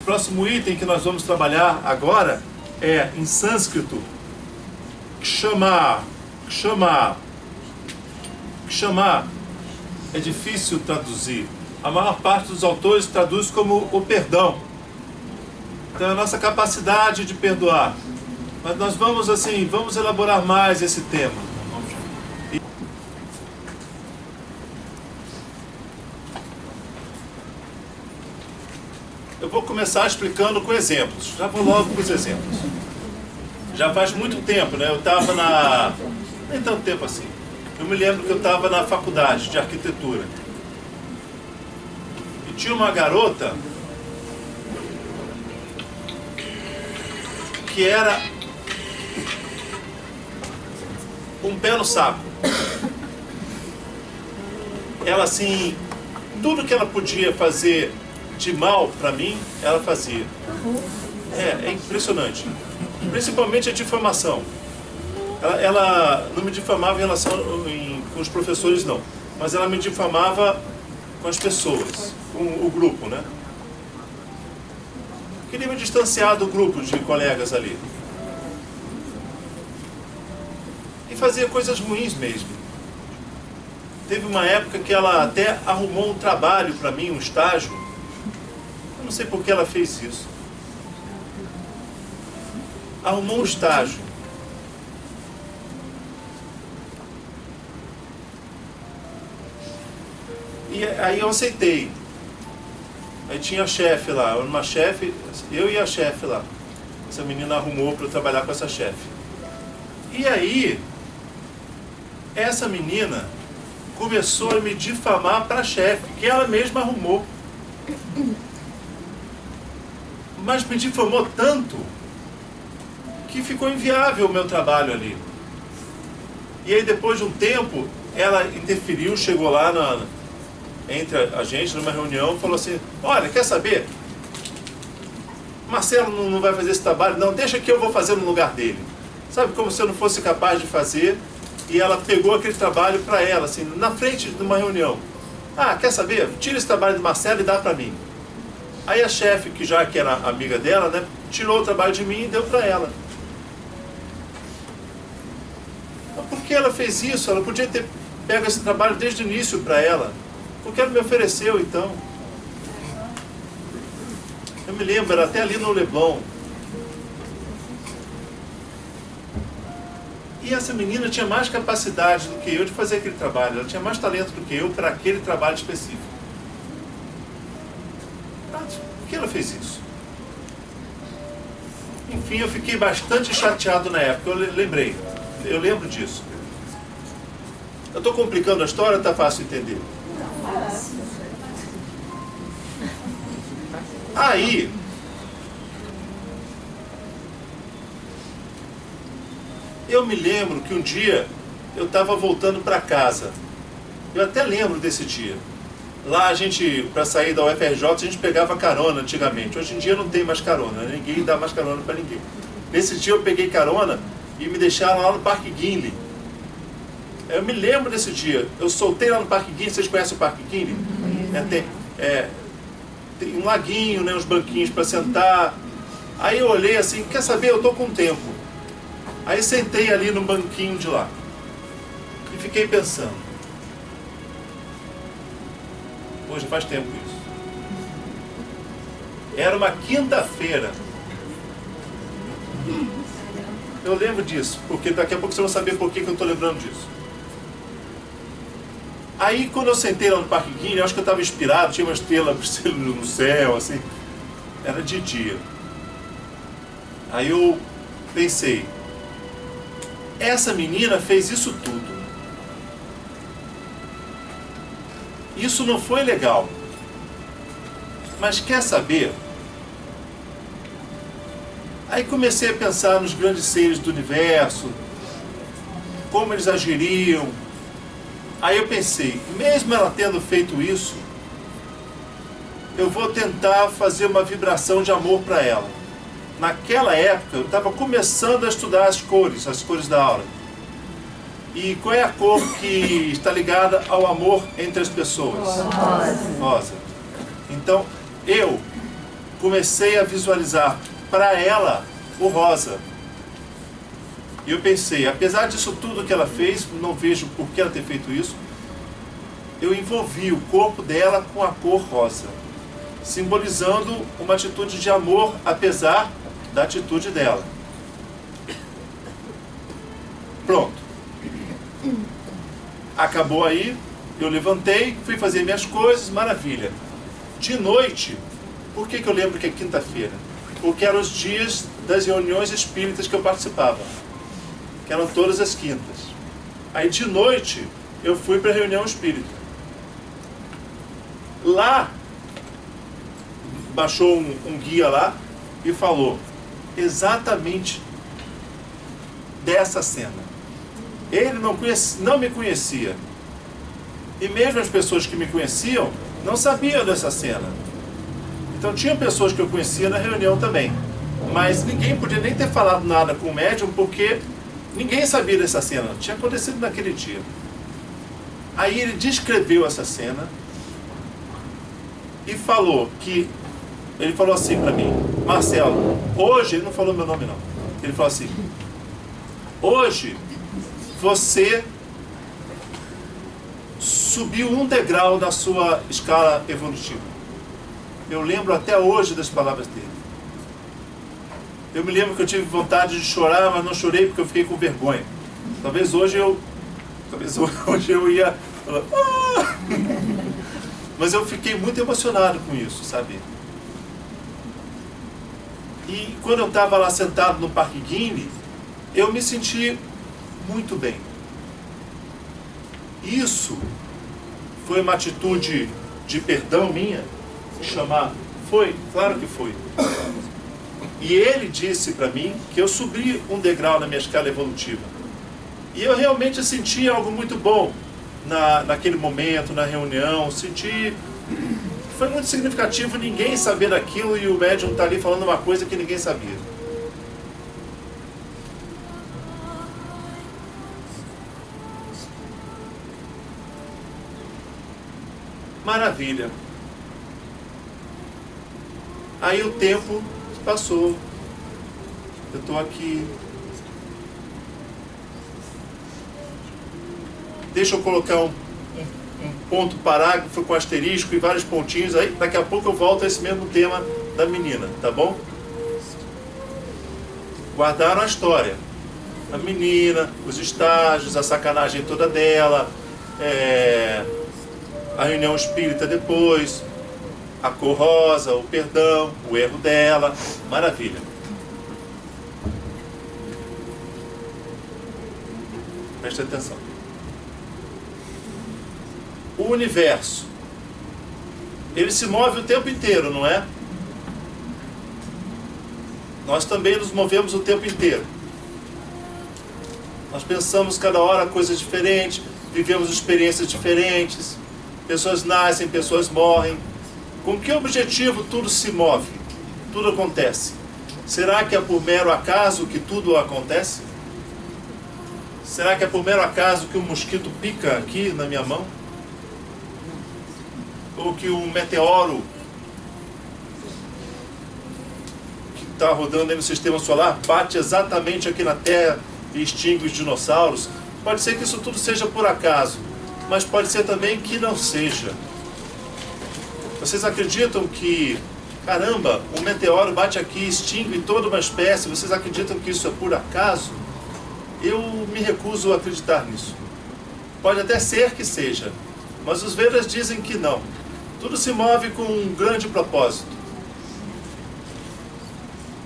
próximo item que nós vamos trabalhar agora é em sânscrito. Kshama. Kshama. Kshama é difícil traduzir. A maior parte dos autores traduz como o perdão. Então, a nossa capacidade de perdoar. Mas nós vamos elaborar mais esse tema. Eu vou começar explicando com exemplos. Já vou logo com os exemplos. Já faz muito tempo, né? Eu estava na... nem tanto tempo assim. Eu me lembro que eu estava na faculdade de arquitetura. E tinha uma garota que era um pé no saco. Ela, assim, tudo que ela podia fazer de mal para mim, ela fazia. É impressionante. Principalmente a difamação. Ela não me difamava em relação com os professores, não. Mas ela me difamava com as pessoas, com o grupo, né? Queria me distanciar do grupo de colegas ali. E fazia coisas ruins mesmo. Teve uma época que ela até arrumou um trabalho para mim, um estágio. Eu não sei por que ela fez isso. Arrumou um estágio. E aí eu aceitei. Aí tinha a chefe lá, uma chefe, eu e a chefe lá. Essa menina arrumou para eu trabalhar com essa chefe. E aí, essa menina começou a me difamar para a chefe, que ela mesma arrumou. Mas me difamou tanto que ficou inviável o meu trabalho ali. E aí, depois de um tempo, ela interferiu, chegou lá entre a gente numa reunião e falou assim: olha, quer saber? Marcelo não vai fazer esse trabalho, não, deixa que eu vou fazer no lugar dele. Sabe, como se eu não fosse capaz de fazer. E ela pegou aquele trabalho para ela, assim, na frente de uma reunião. Ah, quer saber? Tira esse trabalho do Marcelo e dá para mim. Aí a chefe, que era amiga dela, né, tirou o trabalho de mim e deu para ela. Mas por que ela fez isso? Ela podia ter pego esse trabalho desde o início para ela. Porque ela me ofereceu, então. Eu me lembro, era até ali no Leblon. E essa menina tinha mais capacidade do que eu de fazer aquele trabalho. Ela tinha mais talento do que eu para aquele trabalho específico. Por que ela fez isso? Enfim, eu fiquei bastante chateado na época. Eu lembro disso. Eu estou complicando a história ou está fácil entender? Aí, eu me lembro que um dia eu estava voltando para casa. Eu até lembro desse dia. Lá a gente, para sair da UFRJ, a gente pegava carona antigamente. Hoje em dia não tem mais carona, ninguém dá mais carona para ninguém. Nesse dia eu peguei carona e me deixaram lá no Parque Guinle. Eu me lembro desse dia. Eu soltei lá no Parque Guinle. Vocês conhecem o Parque Guinle? Tem um laguinho, né, uns banquinhos para sentar. Aí eu olhei assim, quer saber, eu estou com tempo. Aí sentei ali no banquinho de lá. E fiquei pensando. Hoje faz tempo isso. Era uma quinta-feira. Eu lembro disso, porque daqui a pouco vocês vão saber por que eu estou lembrando disso. Aí quando eu sentei lá no Parque Guinle, eu acho que eu estava inspirado, tinha uma estrela no céu, assim. Era de dia. Aí eu pensei, essa menina fez isso tudo. Isso não foi legal. Mas quer saber? Aí comecei a pensar nos grandes seres do universo, como eles agiriam. Aí eu pensei, mesmo ela tendo feito isso, eu vou tentar fazer uma vibração de amor para ela. Naquela época, eu estava começando a estudar as cores da aura. E qual é a cor que está ligada ao amor entre as pessoas? Rosa. Rosa. Então, eu comecei a visualizar para ela o rosa. E eu pensei, apesar disso tudo que ela fez, não vejo por que ela ter feito isso, eu envolvi o corpo dela com a cor rosa, simbolizando uma atitude de amor, apesar da atitude dela. Pronto. Acabou aí, eu levantei, fui fazer minhas coisas, maravilha. De noite, por que eu lembro que é quinta-feira? Porque eram os dias das reuniões espíritas que eu participava, que eram todas as quintas. Aí de noite, eu fui para a reunião espírita. Lá, baixou um guia lá e falou exatamente dessa cena. Ele não me conhecia. E mesmo as pessoas que me conheciam não sabiam dessa cena. Então tinha pessoas que eu conhecia na reunião também. Mas ninguém podia nem ter falado nada com o médium porque ninguém sabia dessa cena. Tinha acontecido naquele dia. Aí ele descreveu essa cena e falou que... Ele falou assim para mim, Marcelo, hoje... Ele não falou meu nome não. Ele falou assim, hoje você subiu um degrau na sua escala evolutiva. Eu lembro até hoje das palavras dele. Eu me lembro que eu tive vontade de chorar, mas não chorei porque eu fiquei com vergonha. Talvez hoje eu ia falar, ah! Mas eu fiquei muito emocionado com isso, sabe? E quando eu estava lá sentado no Parque Guine, eu me senti muito bem. Isso foi uma atitude de perdão minha? Chamar? Foi, claro que foi. E ele disse para mim que eu subi um degrau na minha escala evolutiva. E eu realmente senti algo muito bom naquele momento, na reunião. Senti... Foi muito significativo ninguém saber daquilo e o médium está ali falando uma coisa que ninguém sabia. Maravilha. Aí o tempo passou. Eu estou aqui. Deixa eu colocar um ponto parágrafo com asterisco e vários pontinhos. Aí daqui a pouco eu volto a esse mesmo tema da menina, tá bom? Guardaram a história. A menina, os estágios, a sacanagem toda dela, a reunião espírita depois, a cor rosa, o perdão, o erro dela. Maravilha. Preste atenção. O universo, ele se move o tempo inteiro, não é? Nós também nos movemos o tempo inteiro. Nós pensamos cada hora coisas diferentes, vivemos experiências diferentes, pessoas nascem, pessoas morrem. Com que objetivo tudo se move? Tudo acontece? Será que é por mero acaso que tudo acontece? Será que é por mero acaso que um mosquito pica aqui na minha mão? Ou que um meteoro que está rodando aí no sistema solar bate exatamente aqui na Terra e extingue os dinossauros? Pode ser que isso tudo seja por acaso, mas pode ser também que não seja. Vocês acreditam que, caramba, um meteoro bate aqui e extingue toda uma espécie? Vocês acreditam que isso é por acaso? Eu me recuso a acreditar nisso. Pode até ser que seja, mas os Vedas dizem que não. Tudo se move com um grande propósito.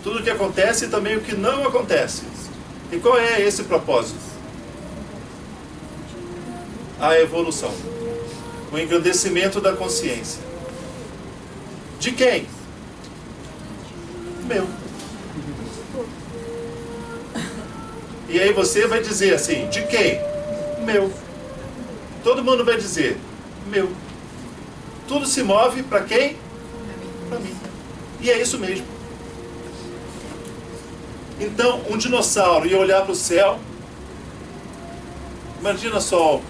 Tudo o que acontece e também o que não acontece. E qual é esse propósito? A evolução. O engrandecimento da consciência. De quem? Meu. E aí você vai dizer assim, de quem? Meu. Todo mundo vai dizer, meu. Tudo se move para quem? Para mim. E é isso mesmo. Então, um dinossauro ia olhar para o céu. Imagina só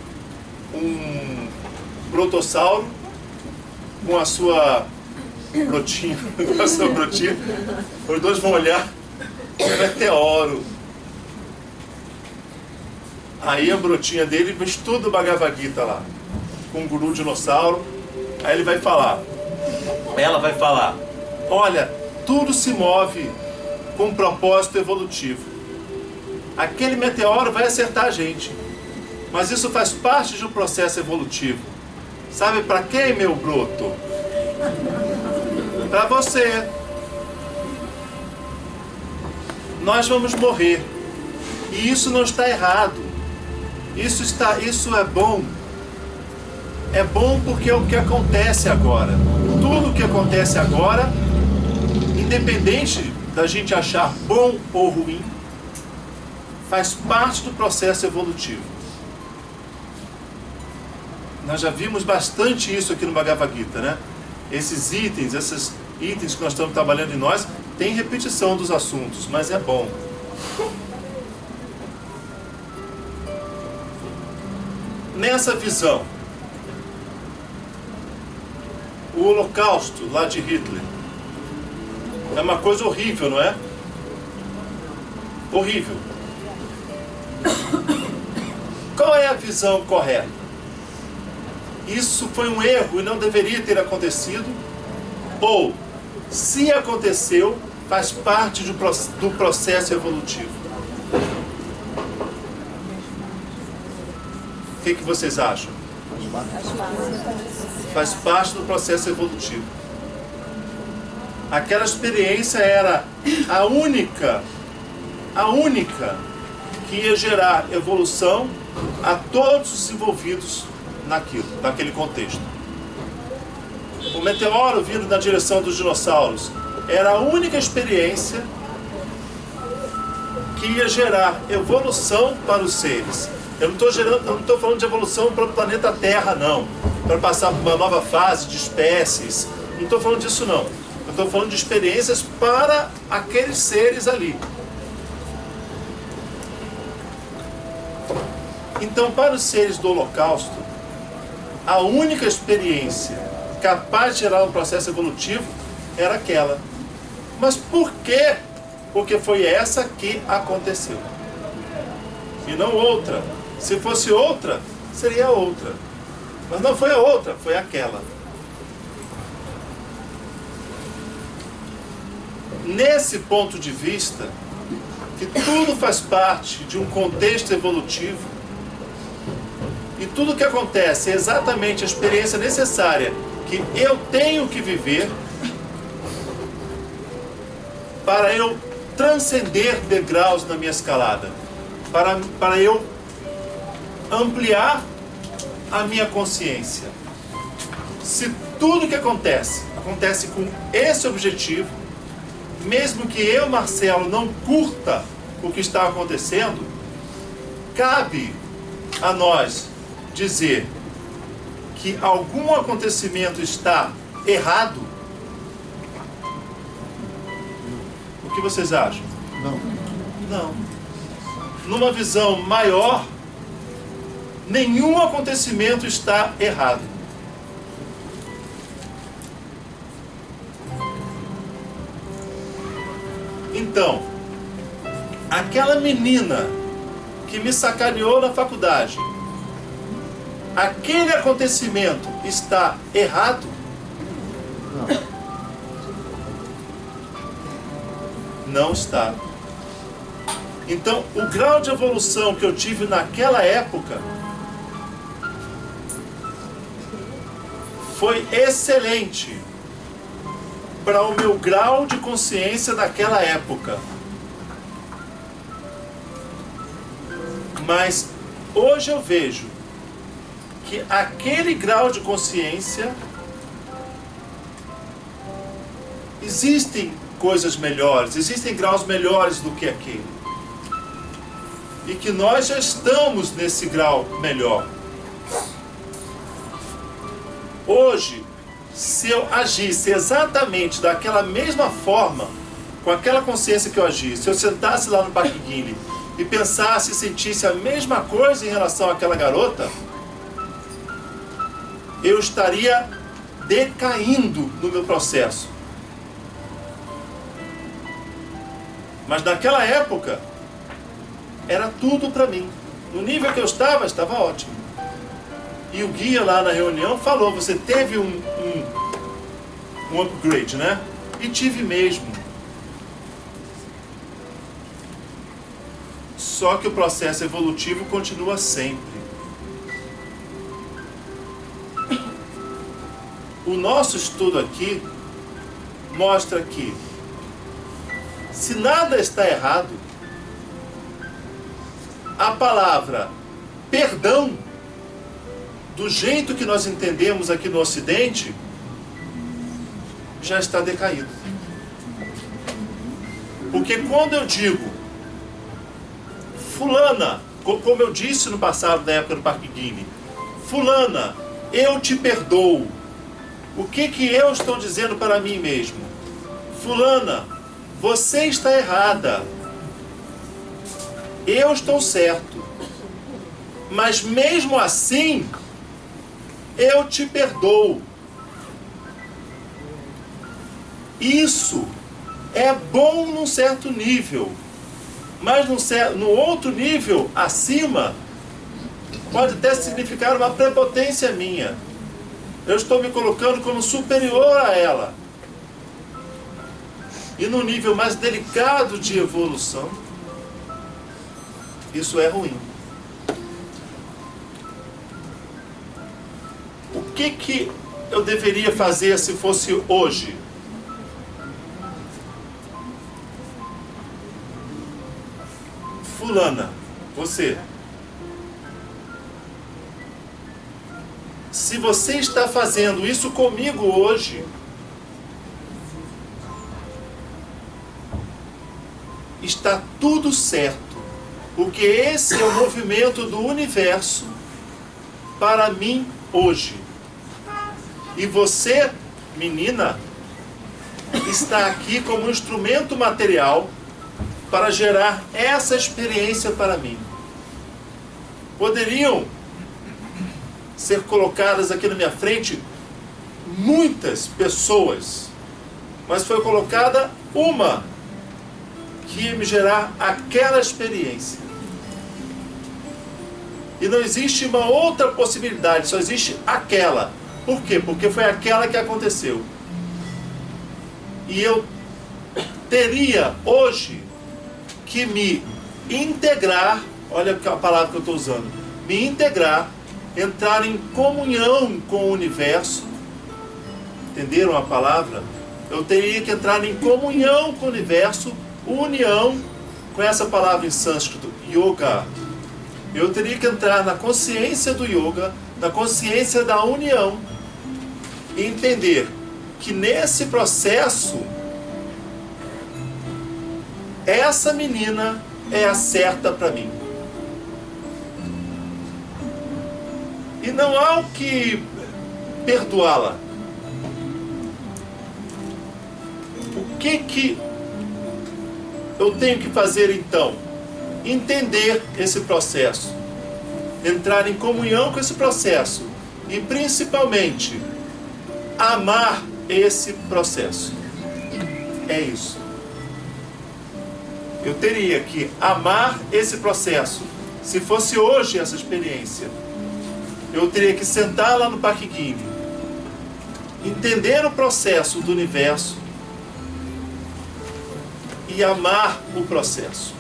um protossauro com a sua Brotinho, pastor Brotinho, os dois vão olhar, é meteoro. Aí a brotinha dele estuda o Bhagavad Gita lá, com o guru dinossauro. Aí ele vai falar, ela vai falar, olha, tudo se move com um propósito evolutivo. Aquele meteoro vai acertar a gente, mas isso faz parte de um processo evolutivo. Sabe para quem, meu broto? Para você. Nós vamos morrer. E isso não está errado. Isso é bom. É bom porque é o que acontece agora. Tudo o que acontece agora, independente da gente achar bom ou ruim, faz parte do processo evolutivo. Nós já vimos bastante isso aqui no Bhagavad Gita, né? Esses itens que nós estamos trabalhando em nós, tem repetição dos assuntos, mas é bom. Nessa visão, o Holocausto lá de Hitler é uma coisa horrível, não é? Horrível. Qual é a visão correta? Isso foi um erro e não deveria ter acontecido? Ou, se aconteceu, faz parte do processo evolutivo? O que vocês acham? Faz parte do processo evolutivo. Aquela experiência era a única que ia gerar evolução a todos os envolvidos naquele contexto. O meteoro vindo na direção dos dinossauros era a única experiência que ia gerar evolução para os seres. Eu não estou falando de evolução para o planeta Terra, não. Para passar por uma nova fase de espécies. Não estou falando disso, não. Eu estou falando de experiências para aqueles seres ali. Então, para os seres do Holocausto, a única experiência capaz de gerar um processo evolutivo era aquela. Mas por quê? Porque foi essa que aconteceu. E não outra. Se fosse outra, seria outra. Mas não foi a outra, foi aquela. Nesse ponto de vista, que tudo faz parte de um contexto evolutivo, e tudo que acontece é exatamente a experiência necessária que eu tenho que viver para eu transcender degraus na minha escalada, para eu ampliar a minha consciência. Se tudo que acontece com esse objetivo, mesmo que eu, Marcelo, não curta o que está acontecendo, cabe a nós dizer que algum acontecimento está errado. O que vocês acham? Não. Numa visão maior, nenhum acontecimento está errado. Então, aquela menina que me sacaneou na faculdade, aquele acontecimento está errado? Não está. Então, o grau de evolução que eu tive naquela época foi excelente para o meu grau de consciência daquela época. Mas hoje eu vejo que aquele grau de consciência, existem coisas melhores, existem graus melhores do que aquele. E que nós já estamos nesse grau melhor. Hoje, se eu agisse exatamente daquela mesma forma, com aquela consciência que eu agi, se eu sentasse lá no Parque Guinle e pensasse e sentisse a mesma coisa em relação àquela garota, eu estaria decaindo no meu processo. Mas naquela época, era tudo para mim. No nível que eu estava ótimo. E o guia lá na reunião falou, você teve um upgrade, né? E tive mesmo. Só que o processo evolutivo continua sempre. O nosso estudo aqui mostra que, se nada está errado, a palavra perdão, do jeito que nós entendemos aqui no Ocidente, já está decaído. Porque quando eu digo, fulana, como eu disse no passado, na época do Parque Guine, fulana, eu te perdoo. O que eu estou dizendo para mim mesmo? Fulana, você está errada. Eu estou certo. Mas mesmo assim, eu te perdoo. Isso é bom num certo nível. Mas no outro nível, acima, pode até significar uma prepotência minha. Eu estou me colocando como superior a ela. E no nível mais delicado de evolução, isso é ruim. O que eu deveria fazer se fosse hoje? Fulana, você. Se você está fazendo isso comigo hoje, está tudo certo. Porque esse é o movimento do universo para mim hoje. E você, menina, está aqui como um instrumento material para gerar essa experiência para mim. Poderiam ser colocadas aqui na minha frente muitas pessoas, mas foi colocada uma que ia me gerar aquela experiência. E não existe uma outra possibilidade, só existe aquela. Por quê? Porque foi aquela que aconteceu. E eu teria hoje que me integrar, olha a palavra que eu estou usando, me integrar, entrar em comunhão com o universo. Entenderam a palavra? Eu teria que entrar em comunhão com o universo, união, com essa palavra em sânscrito, yoga. Eu teria que entrar na consciência do yoga, na consciência da união, e entender que nesse processo, essa menina é a certa para mim. E não há o que perdoá-la. O que eu tenho que fazer então? Entender esse processo. Entrar em comunhão com esse processo. E principalmente, amar esse processo. É isso. Eu teria que amar esse processo. Se fosse hoje essa experiência, eu teria que sentar lá no Parque Guine, entender o processo do universo e amar o processo.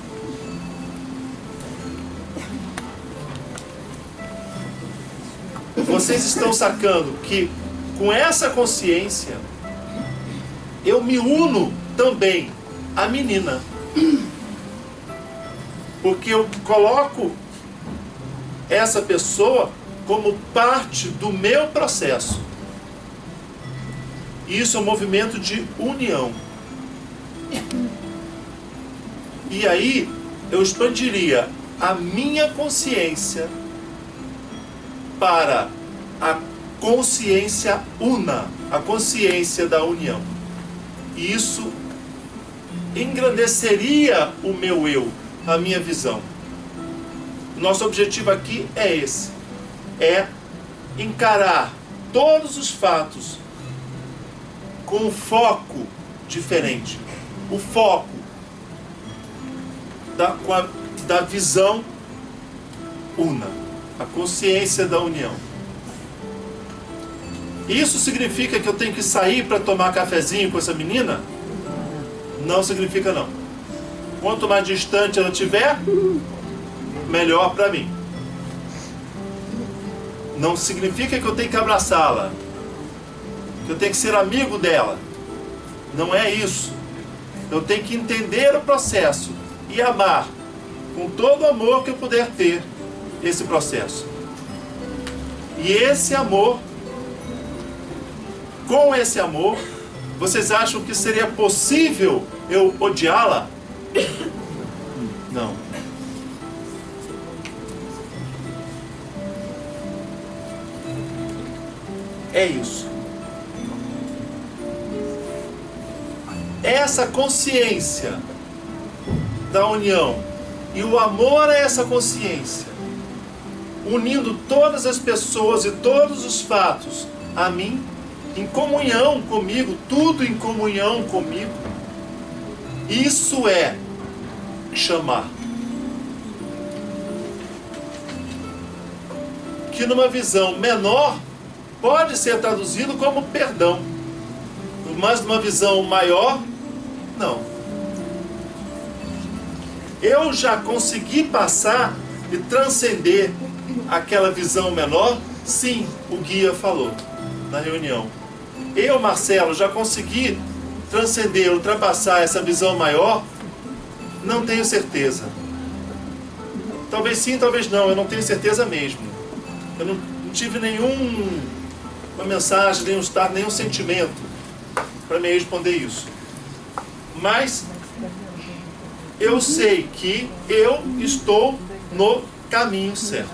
Vocês estão sacando que com essa consciência eu me uno também à menina. Porque eu coloco essa pessoa como parte do meu processo. E isso é um movimento de união. E aí eu expandiria a minha consciência para a consciência una, a consciência da união. E isso engrandeceria o meu eu, a minha visão. Nosso objetivo aqui é esse. É encarar todos os fatos com um foco diferente. O foco da visão una, a consciência da união. Isso significa que eu tenho que sair para tomar cafezinho com essa menina? Não significa não. Quanto mais distante ela estiver, melhor para mim. Não significa que eu tenho que abraçá-la, que eu tenho que ser amigo dela. Não é isso. Eu tenho que entender o processo e amar com todo o amor que eu puder ter esse processo. E esse amor, com esse amor, vocês acham que seria possível eu odiá-la? Não. É isso. Essa consciência da união e o amor a essa consciência, unindo todas as pessoas e todos os fatos a mim, em comunhão comigo, tudo em comunhão comigo, isso é chamar. Que numa visão menor pode ser traduzido como perdão, mas numa visão maior, não. Eu já consegui passar e transcender aquela visão menor? Sim, o guia falou na reunião. Eu, Marcelo, já consegui transcender, ultrapassar essa visão maior? Não tenho certeza. Talvez sim, talvez não, eu não tenho certeza mesmo. Eu não tive nenhuma mensagem, nenhum estado, nenhum sentimento para me responder isso. Mas eu sei que eu estou no caminho certo,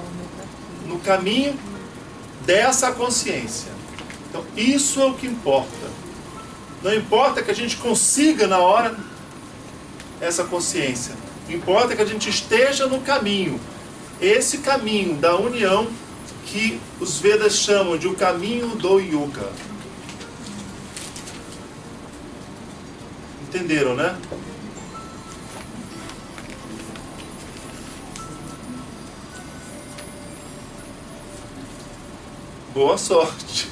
no caminho dessa consciência. Então isso é o que importa. Não importa que a gente consiga na hora essa consciência, importa que a gente esteja no caminho, esse caminho da união que os Vedas chamam de o caminho do Yoga. Entenderam, né? Boa sorte.